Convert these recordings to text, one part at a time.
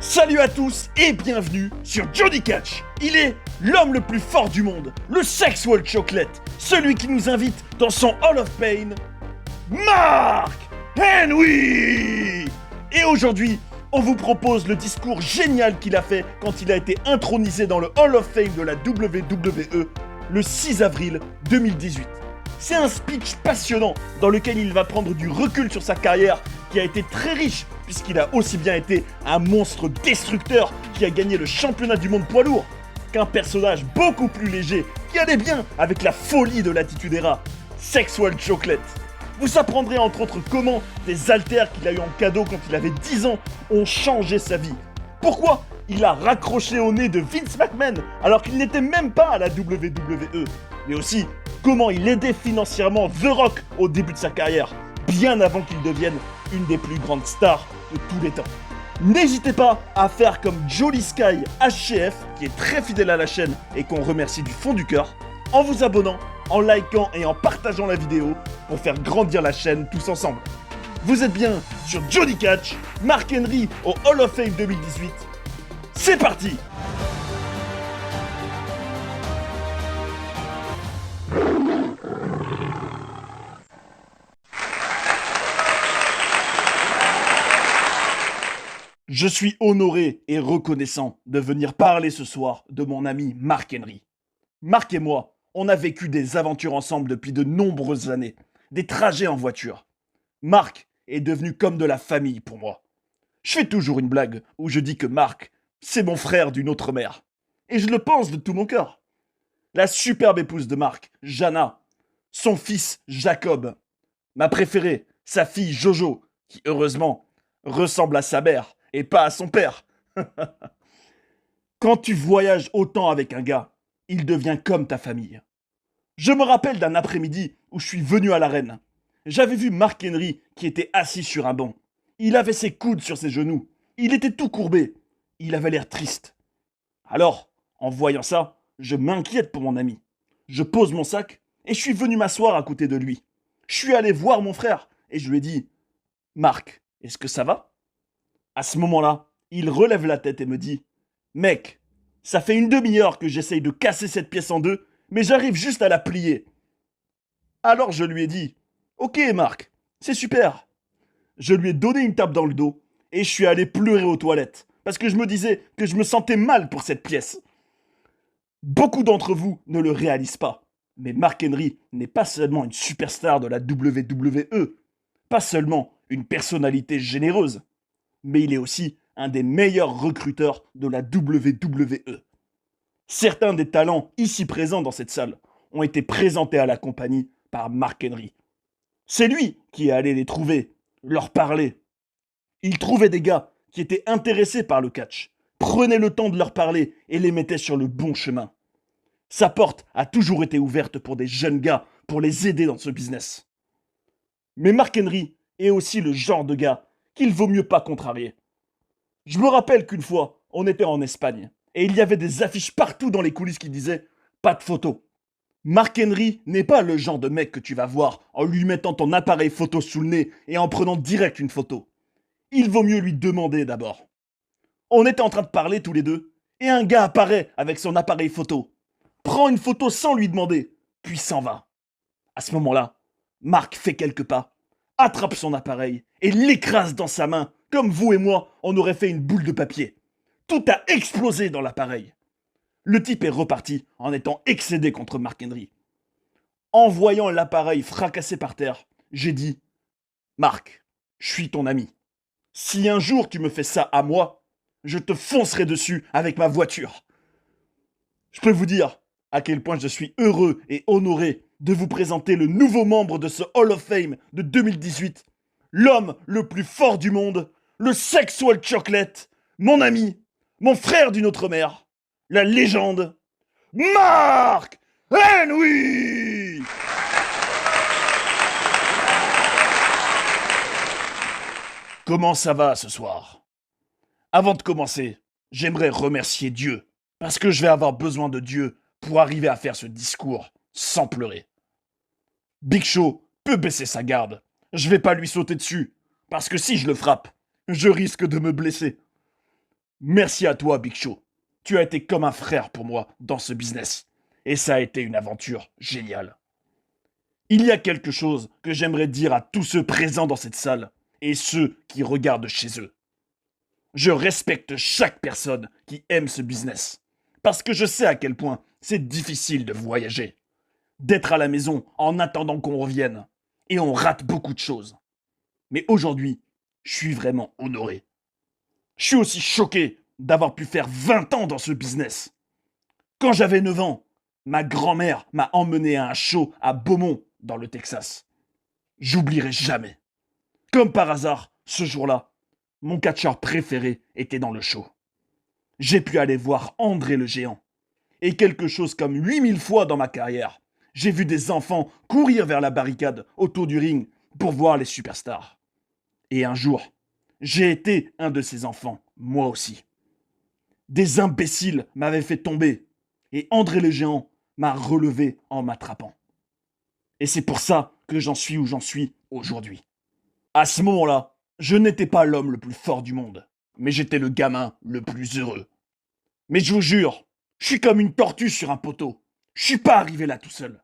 Salut à tous et bienvenue sur Johnny Catch. Il est l'homme le plus fort du monde, le Sexual Chocolate, celui qui nous invite dans son Hall of Pain, Mark Henry. Et aujourd'hui, on vous propose le discours génial qu'il a fait quand il a été intronisé dans le Hall of Fame de la WWE le 6 avril 2018. C'est un speech passionnant dans lequel il va prendre du recul sur sa carrière qui a été très riche puisqu'il a aussi bien été un monstre destructeur qui a gagné le championnat du monde poids lourd qu'un personnage beaucoup plus léger qui allait bien avec la folie de l'Attitude Era, Sexual Chocolate. Vous apprendrez entre autres comment des haltères qu'il a eu en cadeau quand il avait 10 ans ont changé sa vie. Pourquoi il a raccroché au nez de Vince McMahon alors qu'il n'était même pas à la WWE. Mais aussi comment il aidait financièrement The Rock au début de sa carrière, bien avant qu'il devienne une des plus grandes stars de tous les temps. N'hésitez pas à faire comme Jolly Sky HCF, qui est très fidèle à la chaîne et qu'on remercie du fond du cœur, en vous abonnant, en likant et en partageant la vidéo pour faire grandir la chaîne tous ensemble. Vous êtes bien sur Johnny Catch, Mark Henry au Hall of Fame 2018. C'est parti! Je suis honoré et reconnaissant de venir parler ce soir de mon ami Mark Henry. Mark et moi, on a vécu des aventures ensemble depuis de nombreuses années, des trajets en voiture. Mark est devenu comme de la famille pour moi. Je fais toujours une blague où je dis que Mark, c'est mon frère d'une autre mère. Et je le pense de tout mon cœur. La superbe épouse de Mark, Jana, son fils Jacob, ma préférée, sa fille Jojo, qui heureusement ressemble à sa mère et pas à son père. Quand tu voyages autant avec un gars, il devient comme ta famille. Je me rappelle d'un après-midi où je suis venu à l'arène. J'avais vu Mark Henry qui était assis sur un banc. Il avait ses coudes sur ses genoux. Il était tout courbé. Il avait l'air triste. Alors, en voyant ça, je m'inquiète pour mon ami. Je pose mon sac et je suis venu m'asseoir à côté de lui. Je suis allé voir mon frère et je lui ai dit « Mark, est-ce que ça va ?» À ce moment-là, il relève la tête et me dit « Mec, ça fait une demi-heure que j'essaye de casser cette pièce en deux, mais j'arrive juste à la plier. » Alors je lui ai dit « Ok Marc, c'est super. » Je lui ai donné une tape dans le dos et je suis allé pleurer aux toilettes parce que je me disais que je me sentais mal pour cette pièce. Beaucoup d'entre vous ne le réalisent pas, mais Mark Henry n'est pas seulement une superstar de la WWE, pas seulement une personnalité généreuse, mais il est aussi un des meilleurs recruteurs de la WWE. Certains des talents ici présents dans cette salle ont été présentés à la compagnie par Mark Henry. C'est lui qui est allé les trouver, leur parler. Il trouvait des gars qui étaient intéressés par le catch, prenait le temps de leur parler et les mettait sur le bon chemin. Sa porte a toujours été ouverte pour des jeunes gars, pour les aider dans ce business. Mais Mark Henry est aussi le genre de gars qu'il vaut mieux pas contrarier. Je me rappelle qu'une fois, on était en Espagne, et il y avait des affiches partout dans les coulisses qui disaient « Pas de photo ». Mark Henry n'est pas le genre de mec que tu vas voir en lui mettant ton appareil photo sous le nez et en prenant direct une photo. Il vaut mieux lui demander d'abord. On était en train de parler tous les deux, et un gars apparaît avec son appareil photo, prend une photo sans lui demander, puis s'en va. À ce moment-là, Mark fait quelques pas, attrape son appareil et l'écrase dans sa main, comme vous et moi, on aurait fait une boule de papier. Tout a explosé dans l'appareil. Le type est reparti en étant excédé contre Mark Henry. En voyant l'appareil fracassé par terre, j'ai dit « Mark, je suis ton ami. Si un jour tu me fais ça à moi, je te foncerai dessus avec ma voiture. » Je peux vous dire à quel point je suis heureux et honoré de vous présenter le nouveau membre de ce Hall of Fame de 2018, l'homme le plus fort du monde, le Sexual Chocolate, mon ami, mon frère d'une autre mère, la légende, Mark Henry! Comment ça va ce soir? Avant de commencer, j'aimerais remercier Dieu, parce que je vais avoir besoin de Dieu pour arriver à faire ce discours sans pleurer. Big Show peut baisser sa garde. Je vais pas lui sauter dessus, parce que si je le frappe, je risque de me blesser. Merci à toi, Big Show. Tu as été comme un frère pour moi dans ce business. Et ça a été une aventure géniale. Il y a quelque chose que j'aimerais dire à tous ceux présents dans cette salle et ceux qui regardent chez eux. Je respecte chaque personne qui aime ce business. Parce que je sais à quel point c'est difficile de voyager. D'être à la maison en attendant qu'on revienne. Et on rate beaucoup de choses. Mais aujourd'hui, je suis vraiment honoré. Je suis aussi choqué d'avoir pu faire 20 ans dans ce business. Quand j'avais 9 ans, ma grand-mère m'a emmené à un show à Beaumont, dans le Texas. J'oublierai jamais. Comme par hasard, ce jour-là, mon catcheur préféré était dans le show. J'ai pu aller voir André le Géant. Et quelque chose comme 8000 fois dans ma carrière, j'ai vu des enfants courir vers la barricade autour du ring pour voir les superstars. Et un jour, j'ai été un de ces enfants, moi aussi. Des imbéciles m'avaient fait tomber, et André le Géant m'a relevé en m'attrapant. Et c'est pour ça que j'en suis où j'en suis aujourd'hui. À ce moment-là, je n'étais pas l'homme le plus fort du monde, mais j'étais le gamin le plus heureux. Mais je vous jure, je suis comme une tortue sur un poteau. Je suis pas arrivé là tout seul.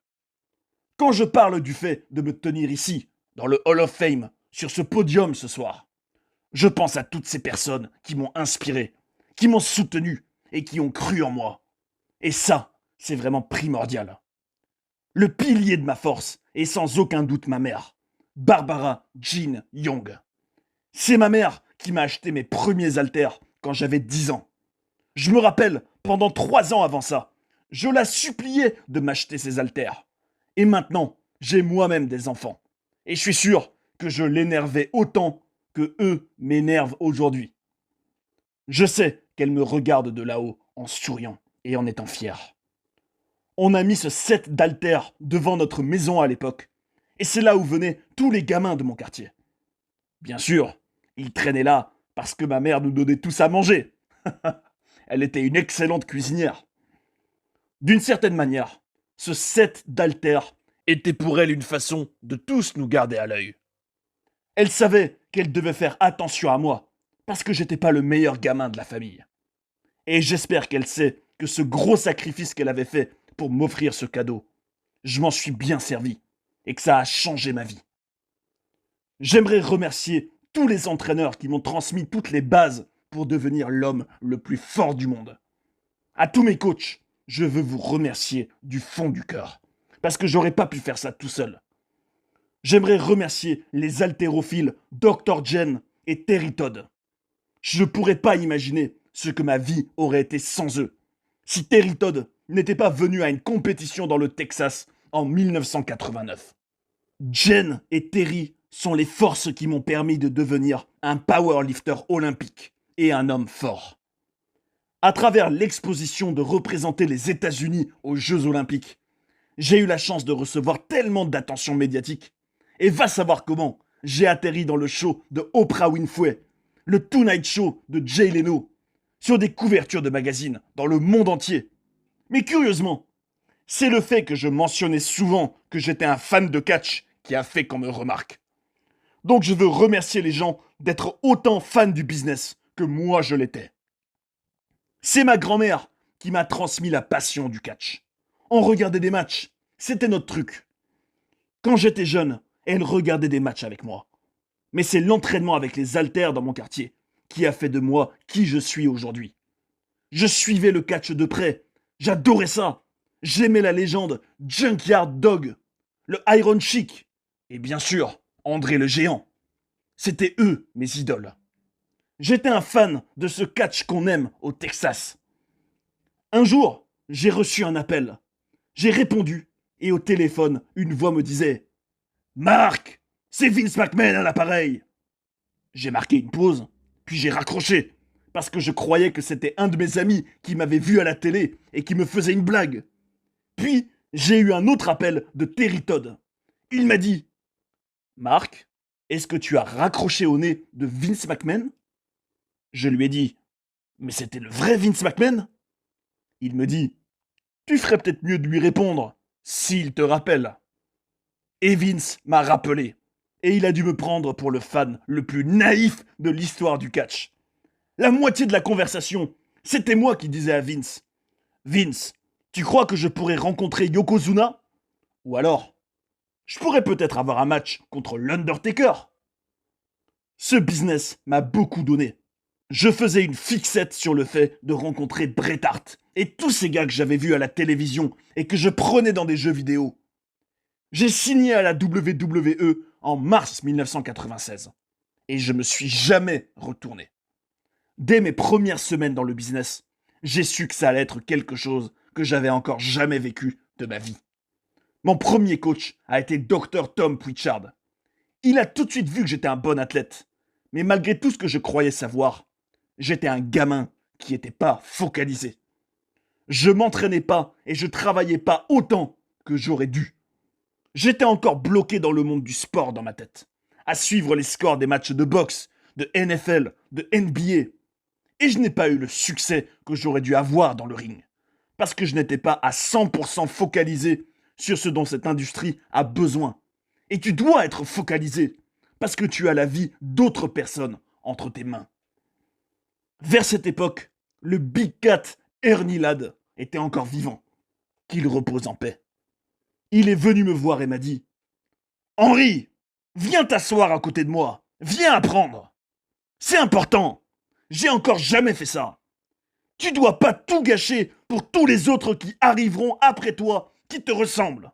Quand je parle du fait de me tenir ici, dans le Hall of Fame, sur ce podium ce soir, je pense à toutes ces personnes qui m'ont inspiré, qui m'ont soutenu et qui ont cru en moi. Et ça, c'est vraiment primordial. Le pilier de ma force est sans aucun doute ma mère, Barbara Jean Young. C'est ma mère qui m'a acheté mes premiers haltères quand j'avais 10 ans. Je me rappelle, pendant 3 ans avant ça, je la suppliais de m'acheter ces haltères. Et maintenant, j'ai moi-même des enfants. Et je suis sûr que je l'énervais autant que eux m'énervent aujourd'hui. Je sais qu'elle me regarde de là-haut en souriant et en étant fière. On a mis ce set d'haltères devant notre maison à l'époque. Et c'est là où venaient tous les gamins de mon quartier. Bien sûr, ils traînaient là parce que ma mère nous donnait tous à manger. Elle était une excellente cuisinière. D'une certaine manière, ce set d'haltères était pour elle une façon de tous nous garder à l'œil. Elle savait qu'elle devait faire attention à moi, parce que j'étais pas le meilleur gamin de la famille. Et j'espère qu'elle sait que ce gros sacrifice qu'elle avait fait pour m'offrir ce cadeau, je m'en suis bien servi, et que ça a changé ma vie. J'aimerais remercier tous les entraîneurs qui m'ont transmis toutes les bases pour devenir l'homme le plus fort du monde. À tous mes coachs, je veux vous remercier du fond du cœur, parce que j'aurais pas pu faire ça tout seul. J'aimerais remercier les haltérophiles Dr. Jen et Terry Todd. Je ne pourrais pas imaginer ce que ma vie aurait été sans eux. Si Terry Todd n'était pas venu à une compétition dans le Texas en 1989. Jen et Terry sont les forces qui m'ont permis de devenir un powerlifter olympique et un homme fort. À travers l'exposition de représenter les États-Unis aux Jeux olympiques, j'ai eu la chance de recevoir tellement d'attention médiatique. Et va savoir comment j'ai atterri dans le show de Oprah Winfrey, le Tonight Show de Jay Leno, sur des couvertures de magazines dans le monde entier. Mais curieusement, c'est le fait que je mentionnais souvent que j'étais un fan de catch qui a fait qu'on me remarque. Donc je veux remercier les gens d'être autant fans du business que moi je l'étais. C'est ma grand-mère qui m'a transmis la passion du catch. On regardait des matchs, c'était notre truc. Quand j'étais jeune, elle regardait des matchs avec moi. Mais c'est l'entraînement avec les haltères dans mon quartier qui a fait de moi qui je suis aujourd'hui. Je suivais le catch de près. J'adorais ça. J'aimais la légende Junkyard Dog, le Iron Sheik et bien sûr André le Géant. C'étaient eux mes idoles. J'étais un fan de ce catch qu'on aime au Texas. Un jour, j'ai reçu un appel. J'ai répondu et au téléphone, une voix me disait « Marc, c'est Vince McMahon à l'appareil !» J'ai marqué une pause, puis j'ai raccroché, parce que je croyais que c'était un de mes amis qui m'avait vu à la télé et qui me faisait une blague. Puis, j'ai eu un autre appel de Terry Todd. Il m'a dit « Marc, est-ce que tu as raccroché au nez de Vince McMahon ?» Je lui ai dit « Mais c'était le vrai Vince McMahon ?» Il me dit « Tu ferais peut-être mieux de lui répondre, s'il te rappelle. » Et Vince m'a rappelé. Et il a dû me prendre pour le fan le plus naïf de l'histoire du catch. La moitié de la conversation, c'était moi qui disais à Vince, Vince, tu crois que je pourrais rencontrer Yokozuna? Ou alors, je pourrais peut-être avoir un match contre l'Undertaker. Ce business m'a beaucoup donné. Je faisais une fixette sur le fait de rencontrer Bret Hart et tous ces gars que j'avais vus à la télévision et que je prenais dans des jeux vidéo. J'ai signé à la WWE en mars 1996 et je me suis jamais retourné. Dès mes premières semaines dans le business, j'ai su que ça allait être quelque chose que j'avais encore jamais vécu de ma vie. Mon premier coach a été Dr. Tom Pritchard. Il a tout de suite vu que j'étais un bon athlète. Mais malgré tout ce que je croyais savoir, j'étais un gamin qui n'était pas focalisé. Je m'entraînais pas et je travaillais pas autant que j'aurais dû. J'étais encore bloqué dans le monde du sport dans ma tête, à suivre les scores des matchs de boxe, de NFL, de NBA. Et je n'ai pas eu le succès que j'aurais dû avoir dans le ring, parce que je n'étais pas à 100% focalisé sur ce dont cette industrie a besoin. Et tu dois être focalisé, parce que tu as la vie d'autres personnes entre tes mains. Vers cette époque, le Big Cat Ernie Ladd était encore vivant. Qu'il repose en paix. Il est venu me voir et m'a dit « Henri, viens t'asseoir à côté de moi, viens apprendre. C'est important, j'ai encore jamais fait ça. Tu dois pas tout gâcher pour tous les autres qui arriveront après toi, qui te ressemblent. »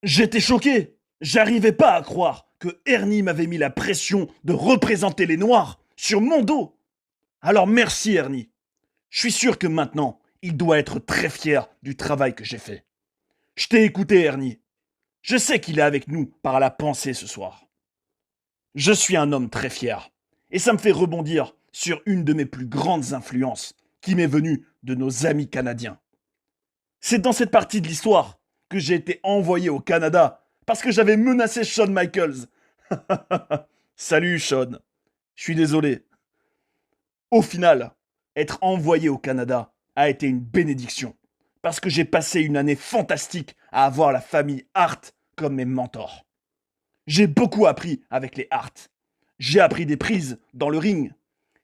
J'étais choqué. J'arrivais pas à croire que Ernie m'avait mis la pression de représenter les Noirs sur mon dos. Alors merci Ernie. Je suis sûr que maintenant, il doit être très fier du travail que j'ai fait. Je t'ai écouté Ernie. Je sais qu'il est avec nous par la pensée ce soir. Je suis un homme très fier. Et ça me fait rebondir sur une de mes plus grandes influences qui m'est venue de nos amis canadiens. C'est dans cette partie de l'histoire que j'ai été envoyé au Canada parce que j'avais menacé Shawn Michaels. Salut Shawn, je suis désolé. Au final, être envoyé au Canada a été une bénédiction parce que j'ai passé une année fantastique à avoir la famille Hart comme mes mentors. J'ai beaucoup appris avec les Hart. J'ai appris des prises dans le ring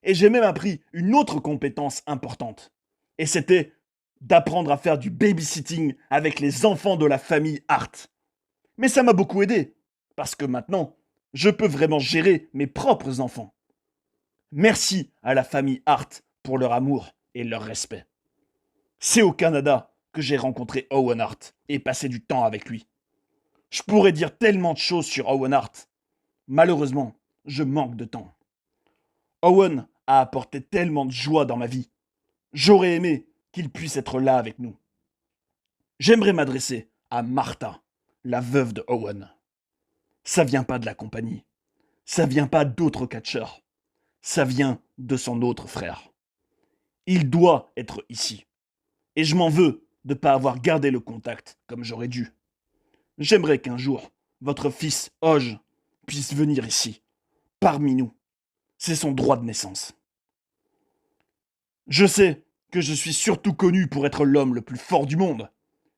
et j'ai même appris une autre compétence importante. Et c'était d'apprendre à faire du babysitting avec les enfants de la famille Hart. Mais ça m'a beaucoup aidé, parce que maintenant, je peux vraiment gérer mes propres enfants. Merci à la famille Hart pour leur amour et leur respect. C'est au Canada que j'ai rencontré Owen Hart et passé du temps avec lui. Je pourrais dire tellement de choses sur Owen Hart. Malheureusement, je manque de temps. Owen a apporté tellement de joie dans ma vie. J'aurais aimé qu'il puisse être là avec nous. J'aimerais m'adresser à Martha, la veuve de Owen. Ça vient pas de la compagnie. Ça vient pas d'autres catcheurs. Ça vient de son autre frère. Il doit être ici. Et je m'en veux de ne pas avoir gardé le contact comme j'aurais dû. J'aimerais qu'un jour, votre fils, Oj, puisse venir ici, parmi nous. C'est son droit de naissance. Je sais que je suis surtout connu pour être l'homme le plus fort du monde,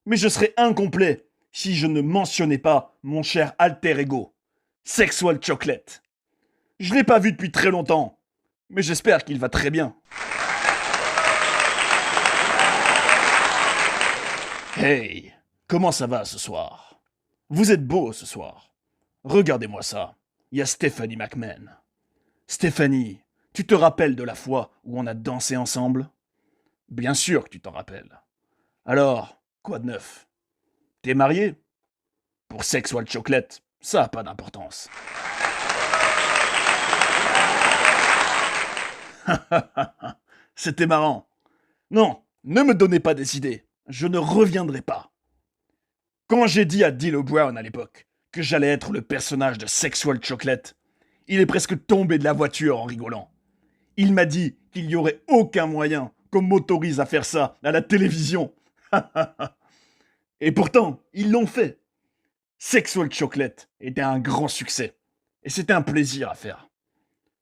mais je serais incomplet si je ne mentionnais pas mon cher alter ego, Sexual Chocolate. Je l'ai pas vu depuis très longtemps, mais j'espère qu'il va très bien. Hey, comment ça va ce soir? Vous êtes beau ce soir. Regardez-moi ça, il y a Stephanie McMahon. Stephanie, tu te rappelles de la fois où on a dansé ensemble? Bien sûr que tu t'en rappelles. Alors, quoi de neuf? T'es marié? Pour Sexual Chocolate, ça n'a pas d'importance. C'était marrant. Non, ne me donnez pas des idées. Je ne reviendrai pas. Quand j'ai dit à D'Lo Brown à l'époque que j'allais être le personnage de Sexual Chocolate, il est presque tombé de la voiture en rigolant. Il m'a dit qu'il n'y aurait aucun moyen qu'on m'autorise à faire ça à la télévision. Et pourtant, ils l'ont fait. Sexual Chocolate était un grand succès. Et c'était un plaisir à faire.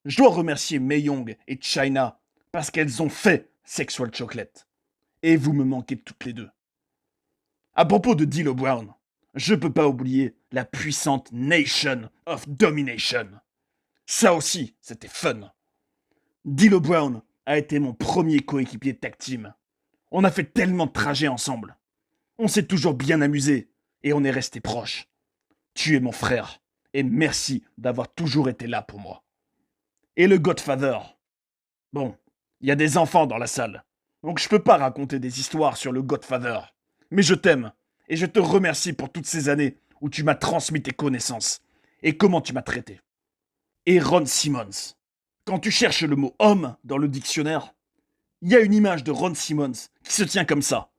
Je dois remercier Mae Young et Chyna parce qu'elles ont fait Sexual Chocolate. Et vous me manquez toutes les deux. À propos de D'Lo Brown, je peux pas oublier la puissante Nation of Domination. Ça aussi, c'était fun. D'Lo Brown a été mon premier coéquipier tag team. On a fait tellement de trajets ensemble. On s'est toujours bien amusé et on est resté proches. Tu es mon frère et merci d'avoir toujours été là pour moi. Et le Godfather. Bon, il y a des enfants dans la salle, donc je peux pas raconter des histoires sur le Godfather. Mais je t'aime et je te remercie pour toutes ces années où tu m'as transmis tes connaissances et comment tu m'as traité. Et Ron Simmons. Quand tu cherches le mot homme dans le dictionnaire, il y a une image de Ron Simmons qui se tient comme ça.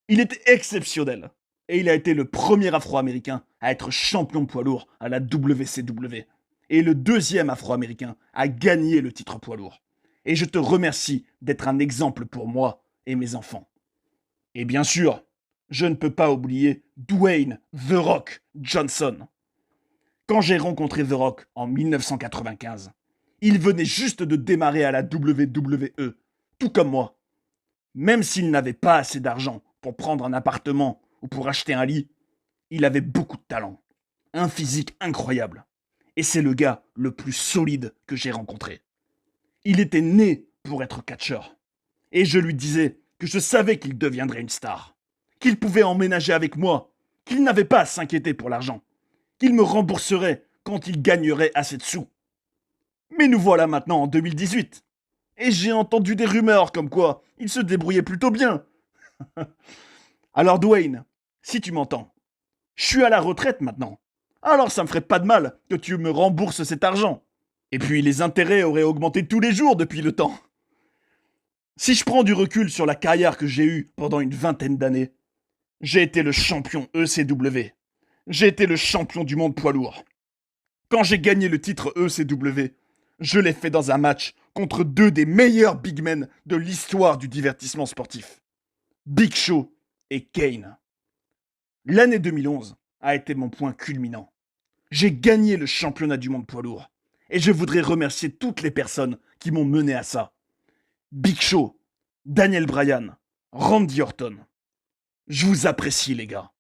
Il était exceptionnel et il a été le premier Afro-Américain à être champion poids lourd à la WCW et le deuxième Afro-Américain à gagner le titre poids lourd. Et je te remercie d'être un exemple pour moi et mes enfants. Et bien sûr, je ne peux pas oublier Dwayne The Rock Johnson. Quand j'ai rencontré The Rock en 1995, il venait juste de démarrer à la WWE, tout comme moi. Même s'il n'avait pas assez d'argent pour prendre un appartement ou pour acheter un lit, il avait beaucoup de talent, un physique incroyable. Et c'est le gars le plus solide que j'ai rencontré. Il était né pour être catcheur. Et je lui disais que je savais qu'il deviendrait une star, qu'il pouvait emménager avec moi, qu'il n'avait pas à s'inquiéter pour l'argent, qu'il me rembourserait quand il gagnerait assez de sous. Mais nous voilà maintenant en 2018. Et j'ai entendu des rumeurs comme quoi il se débrouillait plutôt bien. Alors Dwayne, si tu m'entends, je suis à la retraite maintenant. Alors ça me ferait pas de mal que tu me rembourses cet argent. Et puis les intérêts auraient augmenté tous les jours depuis le temps. Si je prends du recul sur la carrière que j'ai eue pendant une vingtaine d'années, j'ai été le champion ECW. J'ai été le champion du monde poids lourd. Quand j'ai gagné le titre ECW, je l'ai fait dans un match contre deux des meilleurs big men de l'histoire du divertissement sportif. Big Show et Kane. L'année 2011 a été mon point culminant. J'ai gagné le championnat du monde poids lourd. Et je voudrais remercier toutes les personnes qui m'ont mené à ça. Big Show, Daniel Bryan, Randy Orton. Je vous apprécie les gars.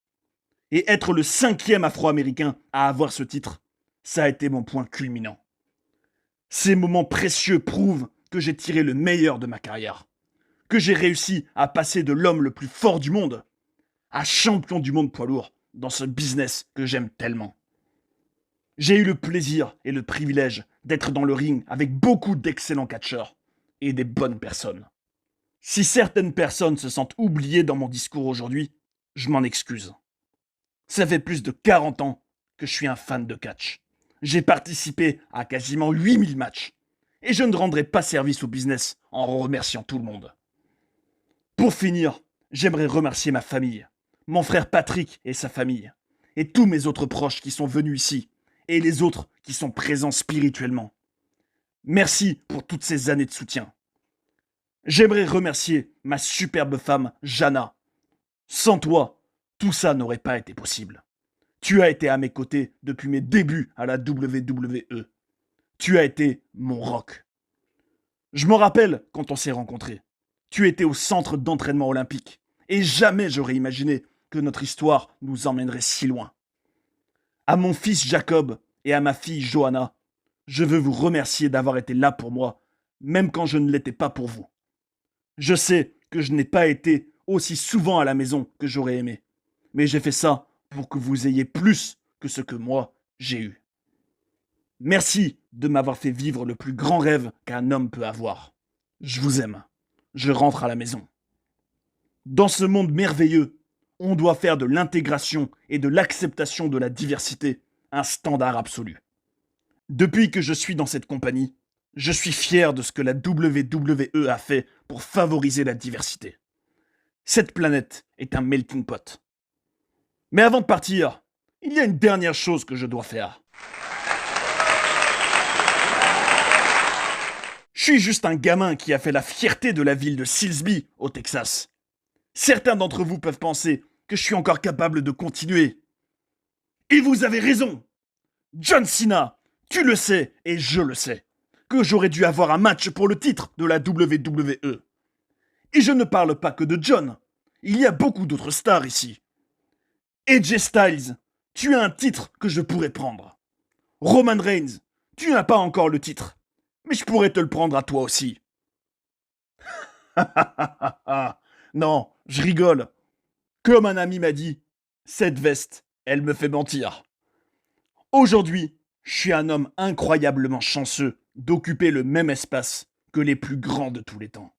Et être le 5e Afro-Américain à avoir ce titre, ça a été mon point culminant. Ces moments précieux prouvent que j'ai tiré le meilleur de ma carrière. Que j'ai réussi à passer de l'homme le plus fort du monde à champion du monde poids lourd dans ce business que j'aime tellement. J'ai eu le plaisir et le privilège d'être dans le ring avec beaucoup d'excellents catcheurs et des bonnes personnes. Si certaines personnes se sentent oubliées dans mon discours aujourd'hui, je m'en excuse. Ça fait plus de 40 ans que je suis un fan de catch. J'ai participé à quasiment 8000 matchs et je ne rendrai pas service au business en remerciant tout le monde. Pour finir, j'aimerais remercier ma famille, mon frère Patrick et sa famille, et tous mes autres proches qui sont venus ici, et les autres qui sont présents spirituellement. Merci pour toutes ces années de soutien. J'aimerais remercier ma superbe femme, Jana. Sans toi, tout ça n'aurait pas été possible. Tu as été à mes côtés depuis mes débuts à la WWE. Tu as été mon rock. Je me rappelle quand on s'est rencontrés. Tu étais au centre d'entraînement olympique. Et jamais j'aurais imaginé que notre histoire nous emmènerait si loin. À mon fils Jacob et à ma fille Johanna, je veux vous remercier d'avoir été là pour moi, même quand je ne l'étais pas pour vous. Je sais que je n'ai pas été aussi souvent à la maison que j'aurais aimé, mais j'ai fait ça pour que vous ayez plus que ce que moi, j'ai eu. Merci de m'avoir fait vivre le plus grand rêve qu'un homme peut avoir. Je vous aime. Je rentre à la maison. Dans ce monde merveilleux, on doit faire de l'intégration et de l'acceptation de la diversité un standard absolu. Depuis que je suis dans cette compagnie, je suis fier de ce que la WWE a fait pour favoriser la diversité. Cette planète est un melting pot. Mais avant de partir, il y a une dernière chose que je dois faire. Je suis juste un gamin qui a fait la fierté de la ville de Silsbee, au Texas. Certains d'entre vous peuvent penser que je suis encore capable de continuer. Et vous avez raison. John Cena, tu le sais et je le sais, que j'aurais dû avoir un match pour le titre de la WWE. Et je ne parle pas que de John. Il y a beaucoup d'autres stars ici. AJ Styles, tu as un titre que je pourrais prendre. Roman Reigns, tu n'as pas encore le titre. mais je pourrais te le prendre à toi aussi. Non, je rigole. Comme un ami m'a dit, cette veste, elle me fait mentir. Aujourd'hui, je suis un homme incroyablement chanceux d'occuper le même espace que les plus grands de tous les temps.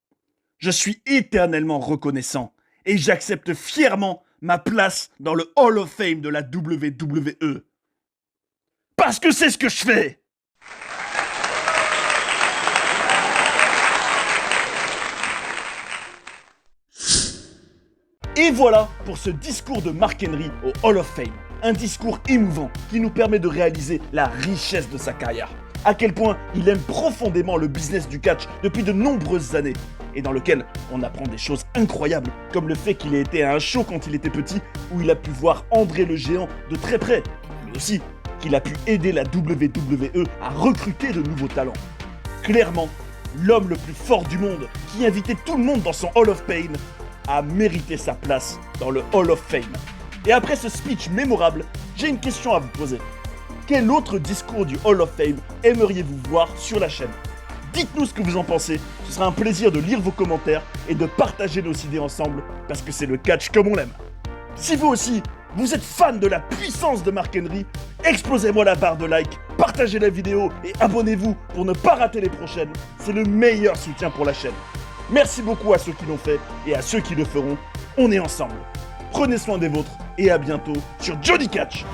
Je suis éternellement reconnaissant et j'accepte fièrement ma place dans le Hall of Fame de la WWE. Parce que c'est ce que je fais! Et voilà pour ce discours de Mark Henry au Hall of Fame. Un discours émouvant qui nous permet de réaliser la richesse de sa carrière. À quel point il aime profondément le business du catch depuis de nombreuses années. Et dans lequel on apprend des choses incroyables, comme le fait qu'il ait été à un show quand il était petit, où il a pu voir André le Géant de très près, mais aussi qu'il a pu aider la WWE à recruter de nouveaux talents. Clairement, l'homme le plus fort du monde, qui invitait tout le monde dans son Hall of Fame, a mérité sa place dans le Hall of Fame. Et après ce speech mémorable, j'ai une question à vous poser. Quel autre discours du Hall of Fame aimeriez-vous voir sur la chaîne? Dites-nous ce que vous en pensez, ce sera un plaisir de lire vos commentaires et de partager nos idées ensemble, parce que c'est le catch comme on l'aime. Si vous aussi, vous êtes fan de la puissance de Mark Henry, explosez-moi la barre de like, partagez la vidéo et abonnez-vous pour ne pas rater les prochaines, c'est le meilleur soutien pour la chaîne. Merci beaucoup à ceux qui l'ont fait et à ceux qui le feront, on est ensemble. Prenez soin des vôtres et à bientôt sur Johnny Catch.